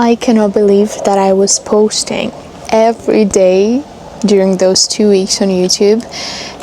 I cannot believe that I was posting every day during those 2 weeks on YouTube,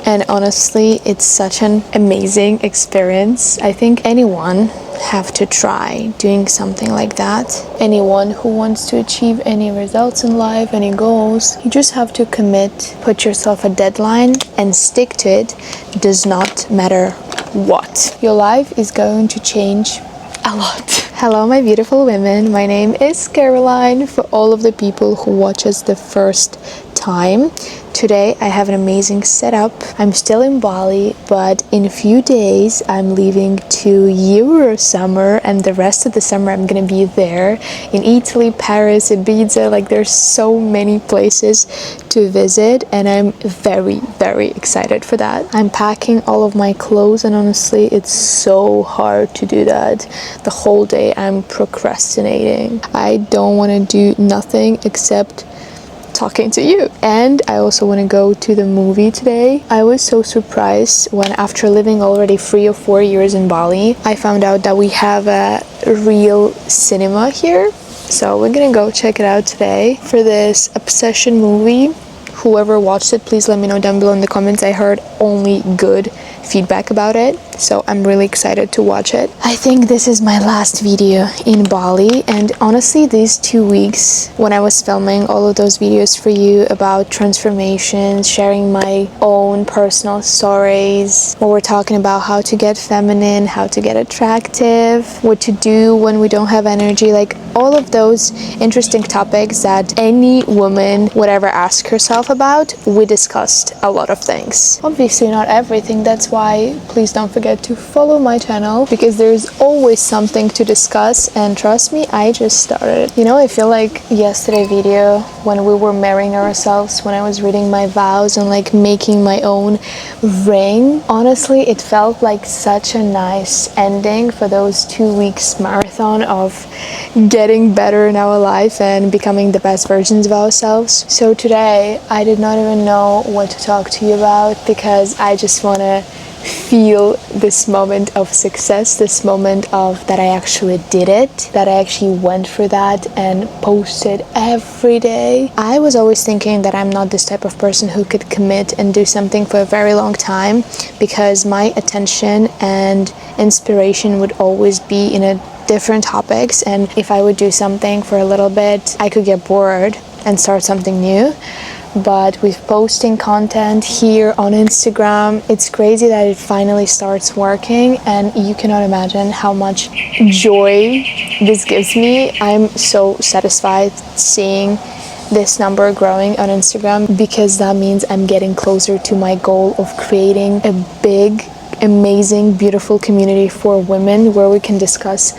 and honestly it's such an amazing experience. I think anyone have to try doing something like that. Anyone who wants to achieve any results in life, any goals, you just have to commit, put yourself a deadline and stick to it. Does not matter what. Your life is going to change a lot. Hello my beautiful women, my name is Caroline. For all of the people who watch us the first time, today I have an amazing setup. I'm still in Bali, but in a few days I'm leaving to Eurosummer, and the rest of the summer I'm gonna be there in Italy, Paris, Ibiza. Like, there's so many places to visit and I'm very excited for that. I'm packing all of my clothes and honestly it's so hard to do that. The whole day I'm procrastinating. I don't want to do nothing except talking to you. And I also want to go to the movie today. I was so surprised when, after living already 3 or 4 years in Bali, I found out that we have a real cinema here. So we're gonna go check it out today for this Obsession movie. Whoever watched it, please let me know down below in the comments. I heard only good feedback about it, so I'm really excited to watch it. I think this is my last video in Bali, and honestly these 2 weeks when I was filming all of those videos for you about transformations, sharing my own personal stories, where we're talking about how to get feminine, how to get attractive, what to do when we don't have energy, like all of those interesting topics that any woman would ever ask herself about, we discussed a lot of things. Obviously not everything, that's why please don't forget to follow my channel, because there's always something to discuss, and trust me, I just started. You know, I feel like yesterday video when we were marrying ourselves, when I was reading my vows and like making my own ring, honestly it felt like such a nice ending for those 2 weeks marathon of getting better in our life and becoming the best versions of ourselves. So today I did not even know what to talk to you about, because I just want to feel this moment of success, this moment of that I actually did it, that I actually went for that and posted every day. I was always thinking that I'm not this type of person who could commit and do something for a very long time, because my attention and inspiration would always be in a different topics, and if I would do something for a little bit I could get bored and start something new. But with posting content here on Instagram, it's crazy that it finally starts working, and you cannot imagine how much joy this gives me. I'm so satisfied seeing this number growing on Instagram, because that means I'm getting closer to my goal of creating a big, amazing, beautiful community for women, where we can discuss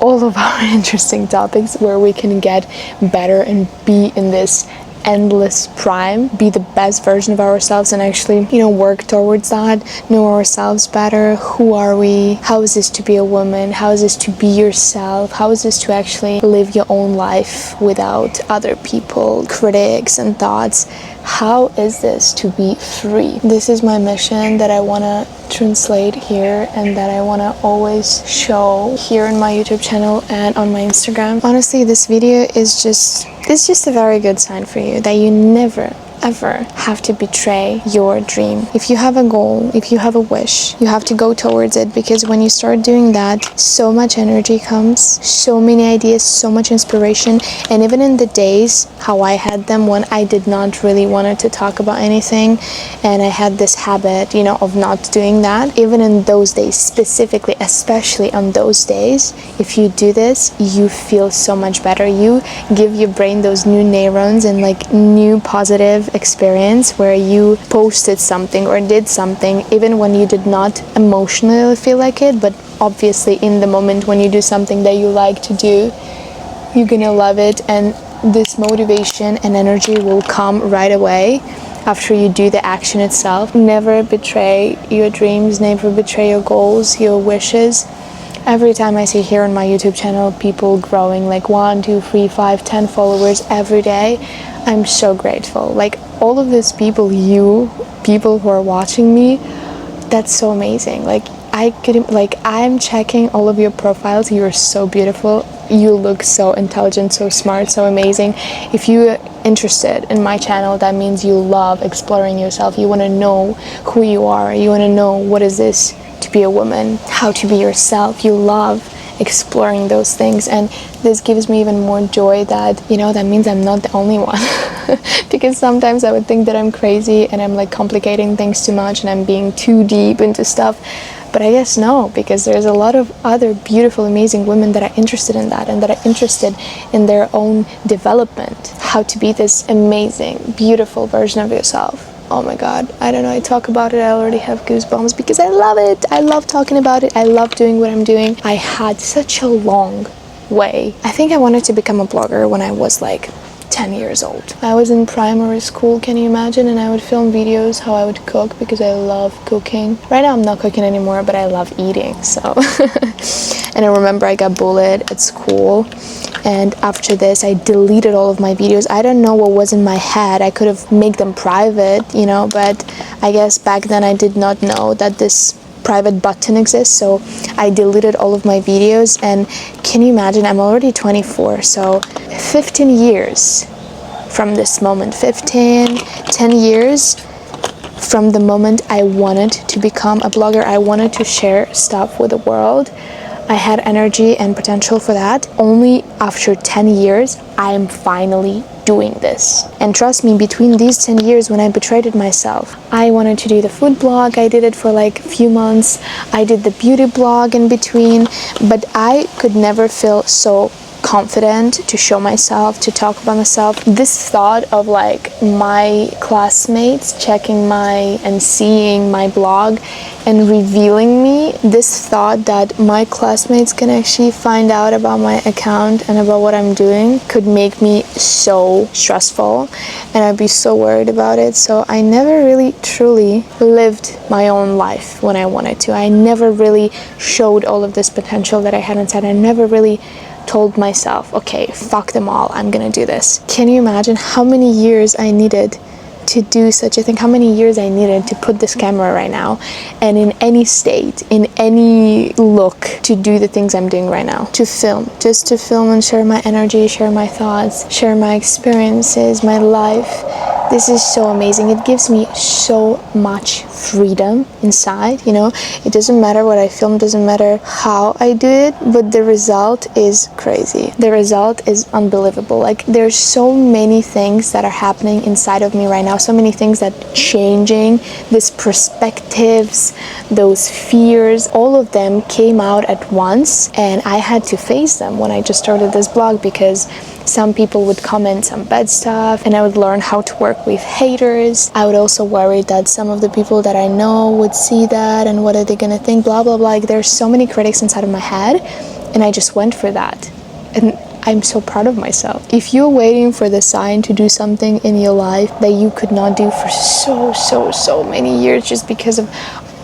all of our interesting topics, where we can get better and be in this endless prime, be the best version of ourselves, and actually, you know, work towards that, know ourselves better. Who are we? How is this to be a woman? How is this to be yourself? How is this to actually live your own life without other people, critics and thoughts? How is this to be free? This is my mission that I want to translate here, and that I want to always show here in my YouTube channel and on my Instagram. Honestly, this video is just a very good sign for you that you never ever have to betray your dream. If you have a goal, if you have a wish, you have to go towards it, because when you start doing that, so much energy comes, so many ideas, so much inspiration. And even in the days how I had them when I did not really wanted to talk about anything, and I had this habit, you know, of not doing that, even in those days specifically, especially on those days, if you do this, you feel so much better. You give your brain those new neurons and like new positive experience, where you posted something or did something even when you did not emotionally feel like it, but obviously in the moment when you do something that you like to do, you're gonna love it, and this motivation and energy will come right away after you do the action itself. Never betray your dreams, never betray your goals, your wishes. Every time I see here on my YouTube channel people growing like 1, 2, 3, 5, 10 followers every day, I'm so grateful. Like, all of these people, you people who are watching me, that's so amazing. Like, I'm checking all of your profiles, you're so beautiful. you look so intelligent, so smart, so amazing. If you're interested in my channel, that means you love exploring yourself. You want to know who you are. You want to know what is this to be a woman, how to be yourself. You love exploring those things, and this gives me even more joy that, you know, that means I'm not the only one. Because sometimes I would think that I'm crazy and I'm like complicating things too much and I'm being too deep into stuff, but I guess no, because there's a lot of other beautiful, amazing women that are interested in that and that are interested in their own development, how to be this amazing, beautiful version of yourself. Oh my god, I don't know, I talk about it, I already have goosebumps because I love it. I love talking about it. I love doing what I'm doing. I had such a long way. I think I wanted to become a blogger when I was like 10 years old. I was in primary school, can you imagine? And I would film videos how I would cook because I love cooking. Right now I'm not cooking anymore, but I love eating, so. And I remember I got bullied at school. And after this, I deleted all of my videos. I don't know what was in my head. I could have made them private, you know, but I guess back then I did not know that this private button exists, so I deleted all of my videos. And can you imagine, I'm already 24, so 15 years from this moment, 10 years from the moment I wanted to become a blogger. I wanted to share stuff with the world. I had energy and potential for that. Only after 10 years, I am finally doing this. And trust me, between these 10 years when I betrayed myself, I wanted to do the food blog. I did it for like a few months. I did the beauty blog in between, but I could never feel so confident to show myself, to talk about myself. This thought of like my classmates checking and seeing my blog and revealing me, this thought that my classmates can actually find out about my account and about what I'm doing could make me so stressful, and I'd be so worried about it. So I never really truly lived my own life when I wanted to. I never really showed all of this potential that I had inside. I never really told myself, okay, fuck them all, I'm gonna do this. Can you imagine how many years I needed to do such a thing? How many years I needed to put this camera right now and in any state, in any look, to do the things I'm doing right now, to film, just to film and share my energy, share my thoughts, share my experiences, my life. This is so amazing. It gives me so much freedom inside, you know. It doesn't matter what I film, doesn't matter how I do it, but the result is crazy. The result is unbelievable. Like, there's so many things that are happening inside of me right now, so many things that changing, these perspectives, those fears, all of them came out at once, and I had to face them when I just started this blog, because some people would comment some bad stuff, and I would learn how to work with haters. I would also worry that some of the people that I know would see that, and what are they gonna think, blah blah blah. Like, there's so many critics inside of my head, and I just went for that, and I'm so proud of myself. If you're waiting for the sign to do something in your life that you could not do for so many years just because of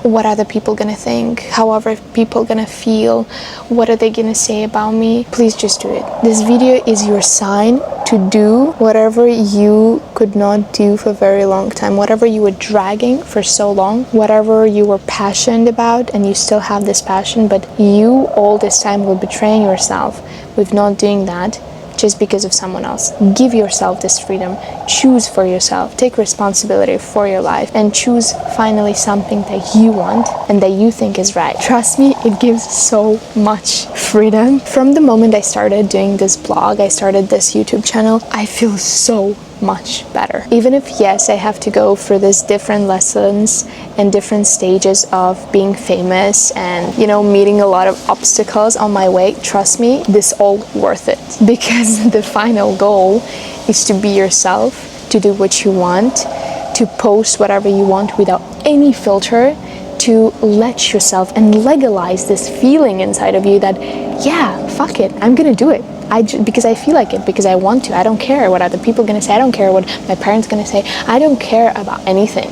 what are the people gonna think, how are people gonna feel, what are they gonna say about me, please just do it. This video is your sign to do whatever you could not do for a very long time, whatever you were dragging for so long, whatever you were passionate about, and you still have this passion, but you all this time were betraying yourself with not doing that just because of someone else. Give yourself this freedom. Choose for yourself. Take responsibility for your life and choose finally something that you want and that you think is right. Trust me, it gives so much freedom. From the moment I started doing this blog, I started this YouTube channel, I feel so much better. Even if, yes, I have to go through these different lessons and different stages of being famous and, you know, meeting a lot of obstacles on my way, trust me, this all worth it, because the final goal is to be yourself, to do what you want, to post whatever you want without any filter, to let yourself and legalize this feeling inside of you that, yeah, fuck it, I'm gonna do it. Because I feel like it, because I want to. I don't care what other people are gonna say. I don't care what my parents are gonna say. I don't care about anything.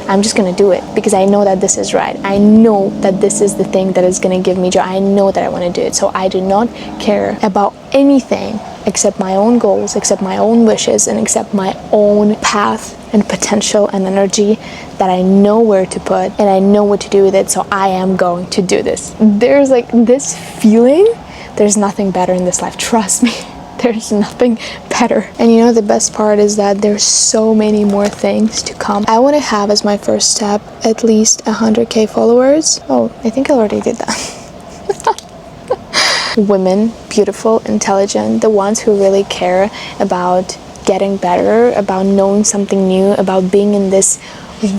I'm just gonna do it because I know that this is right. I know that this is the thing that is gonna give me joy. I know that I want to do it. So I do not care about anything except my own goals, except my own wishes, and except my own path and potential and energy that I know where to put and I know what to do with it. So I am going to do this. There's like this feeling there's nothing better in this life. Trust me. There's nothing better. And you know, the best part is that there's so many more things to come. I want to have as my first step at least 100k followers. Oh, I think I already did that. Women, beautiful, intelligent, the ones who really care about getting better, about knowing something new, about being in this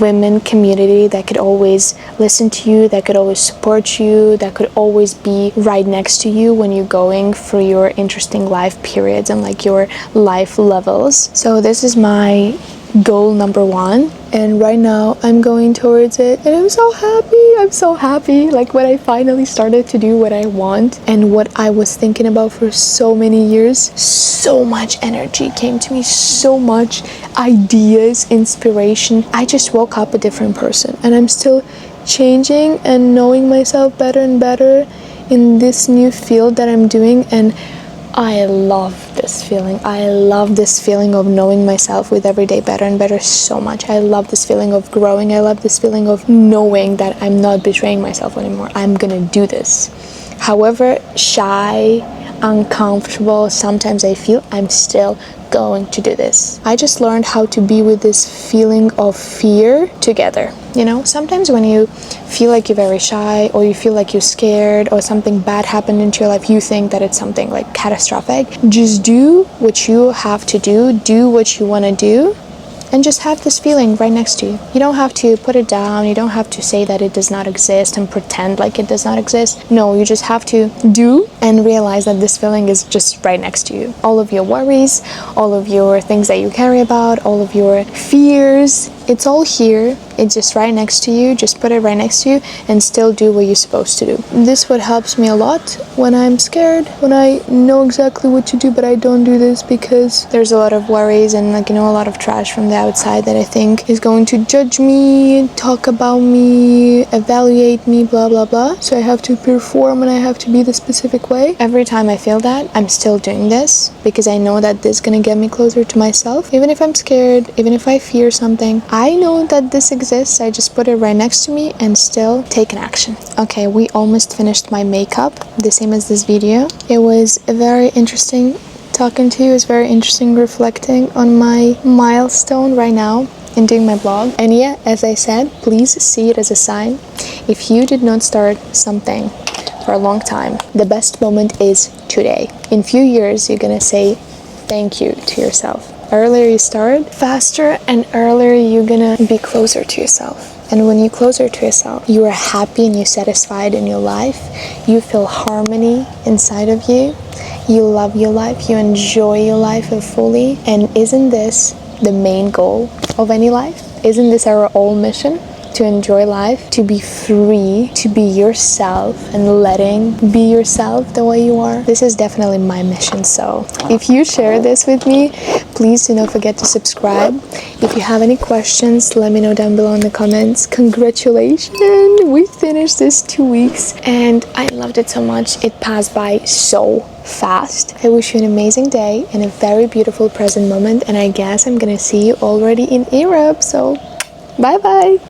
women community that could always listen to you, that could always support you, that could always be right next to you when you're going through your interesting life periods and like your life levels. So this is my goal number 1, and right now I'm going towards it, and I'm so happy. Like when I finally started to do what I want and what I was thinking about for so many years, so much energy came to me, so much ideas, inspiration. I just woke up a different person, and I'm still changing and knowing myself better and better in this new field that I'm doing. And I love this feeling. I love this feeling of knowing myself with every day better and better so much. I love this feeling of growing. I love this feeling of knowing that I'm not betraying myself anymore. I'm gonna do this. However shy, uncomfortable sometimes I feel, I'm still going to do this. I just learned how to be with this feeling of fear together. You know, sometimes when you feel like you're very shy, or you feel like you're scared, or something bad happened into your life, you think that it's something like catastrophic. Just do what you have to do what you want to do, and just have this feeling right next to you. You don't have to put it down, you don't have to say that it does not exist and pretend like it does not exist. No, you just have to do and realize that this feeling is just right next to you. All of your worries, all of your things that you care about, all of your fears, it's all here. It's just right next to you. Just put it right next to you and still do what you're supposed to do. This what helps me a lot when I'm scared, when I know exactly what to do but I don't do this because there's a lot of worries and like, you know, a lot of trash from the outside that I think is going to judge me, talk about me, evaluate me, blah blah blah. So I have to perform and I have to be the specific way. Every time I feel that, I'm still doing this because I know that this is gonna get me closer to myself. Even if I'm scared, even if I fear something, I know that this exists. I just put it right next to me and still take an action. Okay, we almost finished my makeup, the same as this video. It was very interesting talking to you. It's very interesting reflecting on my milestone right now in doing my blog. And yeah, as I said, please see it as a sign. If you did not start something for a long time, the best moment is today. In few years, you're gonna say thank you to yourself. Earlier you start, faster and earlier you're gonna be closer to yourself. And when you're closer to yourself, you are happy and you're satisfied in your life. You feel harmony inside of you. You love your life. You enjoy your life fully. And isn't this the main goal of any life? Isn't this our whole mission? To enjoy life, to be free, to be yourself and be yourself the way you are. This is definitely my mission. So if you share this with me, please do not forget to subscribe. If you have any questions, let me know down below in the comments. Congratulations, we finished this 2 weeks and I loved it so much. It passed by so fast. I wish you an amazing day and a very beautiful present moment, and I guess I'm gonna see you already in Europe. So bye bye.